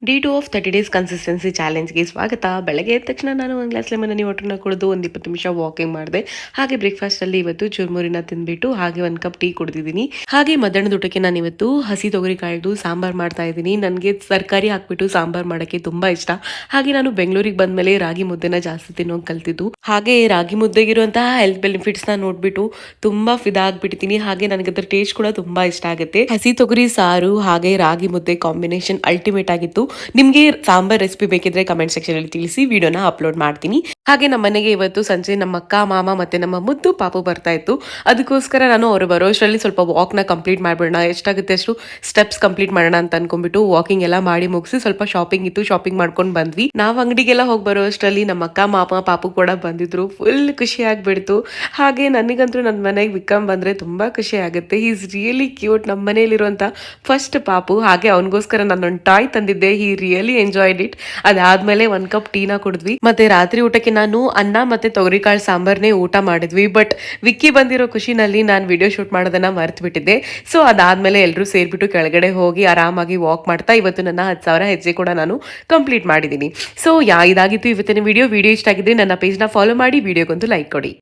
Day 2 of 30 days consistency ಚಾಲೆಂಜ್‌ಗೆ ಸ್ವಾಗತ. ಬೆಳಗ್ಗೆ ಎದ್ದ ತಕ್ಷಣ ನಾನು ಒಂದು ಗ್ಲಾಸ್ ಲೆಮನ್ ಹನಿ ವಾಟರ್‌ನ ಕುಡಿದು ಒಂದು 20 ನಿಮಿಷ ವಾಕಿಂಗ್ ಮಾಡಿದೆ. ಹಾಗೆ ಬ್ರೇಕ್‌ಫಾಸ್ಟಲ್ಲಿ ಇವತ್ತು ಚುರುಮುರಿನ ತಿಂದ್ಬಿಟ್ಟು ಹಾಗೆ 1 ಕಪ್ ಟೀ ಕುಡಿದಿದ್ದೀನಿ. ಹಾಗೆ ಮಧ್ಯಾಹ್ನದ ಊಟಕ್ಕೆ ನಾನಿವತ್ತು ಹಸಿ ತೊಗರಿಕಾಳ್ದು ಸಾಂಬಾರ್ ಮಾಡ್ತಾ ಇದ್ದೀನಿ. ನನಗೆ ತರಕಾರಿ ಹಾಕ್ಬಿಟ್ಟು ಸಾಂಬಾರ್ ಮಾಡೋಕ್ಕೆ ತುಂಬಾ ಇಷ್ಟ. ಹಾಗೆ ನಾನು ಬೆಂಗಳೂರಿಗೆ ಬಂದ್ಮೇಲೆ ರಾಗಿ ಮುದ್ದೆನ ಜಾಸ್ತಿ ತಿನ್ನೋದು ಕಲ್ತಿದ್ದು. ಹಾಗೆ ರಾಗಿ ಮುದ್ದೆಗಿರುವಂತಹ ಹೆಲ್ತ್ ಬೆನಿಫಿಟ್ಸ್‌ನ ನೋಡ್ಬಿಟ್ಟು ತುಂಬಾ ಫಿದಾ ಆಗ್ಬಿಟ್ಟಿದ್ದೀನಿ. ಹಾಗೆ ನನಗೆ ಅದರ ಟೇಸ್ಟ್ ಕೂಡ ತುಂಬಾ ಇಷ್ಟ ಆಗುತ್ತೆ. ಹಸಿ ತೊಗರಿ ಸಾರು ಹಾಗೆ ರಾಗಿ ಮುದ್ದೆ ಕಾಂಬಿನೇಷನ್ ಅಲ್ಟಿಮೇಟ್ ಆಗಿತ್ತು. ನಿಮ್ಗೆ ಸಾಂಬಾರ್ ರೆಸಿಪಿ ಬೇಕಿದ್ರೆ ಕಮೆಂಟ್ ಸೆಕ್ಷನ್ ಅಲ್ಲಿ ತಿಳಿಸಿ, ವಿಡಿಯೋನ ಅಪ್ಲೋಡ್ ಮಾಡ್ತೀನಿ. ಹಾಗೆ ನಮ್ಮ ಮನೆಗೆ ಇವತ್ತು ಸಂಜೆ ನಮ್ಮ ಅಕ್ಕ ಮಾಮ ಮತ್ತೆ ನಮ್ಮ ಮುದ್ದು ಪಾಪು ಬರ್ತಾ ಇತ್ತು. ಅದಕ್ಕೋಸ್ಕರ ನಾನು ಅವರು ಬರೋಷ್ಟರಲ್ಲಿ ಸ್ವಲ್ಪ ವಾಕ್ನ ಕಂಪ್ಲೀಟ್ ಮಾಡ್ಬಿಡೋಣ, ಎಷ್ಟಾಗುತ್ತೆ ಅಷ್ಟು ಸ್ಟೆಪ್ಸ್ ಕಂಪ್ಲೀಟ್ ಮಾಡೋಣ ಅಂತ ಅನ್ಕೊಂಡ್ಬಿಟ್ಟು ವಾಕಿಂಗ್ ಎಲ್ಲ ಮಾಡಿ ಮುಗಿಸಿ ಸ್ವಲ್ಪ ಶಾಪಿಂಗ್ ಇತ್ತು, ಶಾಪಿಂಗ್ ಮಾಡ್ಕೊಂಡು ಬಂದ್ವಿ. ನಾವು ಅಂಗಡಿಗೆಲ್ಲ ಹೋಗಿ ಬರೋ ಅಷ್ಟರಲ್ಲಿ ನಮ್ಮ ಅಕ್ಕ ಮಾಮ ಪಾಪು ಕೂಡ ಬಂದಿದ್ರು. ಫುಲ್ ಖುಷಿ ಆಗ್ಬಿಡ್ತು. ಹಾಗೆ ನನಗಂತೂ ನನ್ನ ಮನೆಗೆ ವಿಕ್ರಮ್ ಬಂದ್ರೆ ತುಂಬಾ ಖುಷಿ ಆಗುತ್ತೆ. Is really cute. ನಮ್ಮ ಮನೆಯಲ್ಲಿರುವಂತ ಫಸ್ಟ್ ಪಾಪು. ಹಾಗೆ ಅವನಿಗೋಸ್ಕರ ನಾನೊಂದು ಟಾಯ್ ತಂದಿದ್ದೆ. He really enjoyed it. ಅದಾದ್ಮೇಲೆ 1 ಕಪ್ ಟೀನ ಕುಡಿದ್ವಿ. ಮತ್ತೆ ರಾತ್ರಿ ಊಟಕ್ಕೆ ನಾನು ಅನ್ನ ಮತ್ತೆ ತೊಗರಿಕಾಳು ಸಾಂಬಾರ್ನೇ ಊಟ ಮಾಡಿದ್ವಿ. ಬಟ್ ವಿಕ್ಕಿ ಬಂದಿರೋ ಖುಷಿನಲ್ಲಿ ನಾನು ವಿಡಿಯೋ ಶೂಟ್ ಮಾಡೋದನ್ನ ಮರ್ತು ಬಿಟ್ಟಿದ್ದೆ. ಸೊ ಅದಾದ್ಮೇಲೆ ಎಲ್ಲರೂ ಸೇರ್ಬಿಟ್ಟು ಕೆಳಗಡೆ ಹೋಗಿ ಆರಾಮಾಗಿ ವಾಕ್ ಮಾಡ್ತಾ ಇವತ್ತು ನನ್ನ 10,000 ಹೆಜ್ಜೆ ಕೂಡ ನಾನು ಕಂಪ್ಲೀಟ್ ಮಾಡಿದ್ದೀನಿ. ಸೊ ಇದಾಗಿತ್ತು ಇವತ್ತಿನ ವಿಡಿಯೋ ಇಷ್ಟ ಆಗಿದ್ರೆ ನನ್ನ ಪೇಜ್ನ ಫಾಲೋ ಮಾಡಿ, ವಿಡಿಯೋಗೊಂದು ಲೈಕ್ ಕೊಡಿ.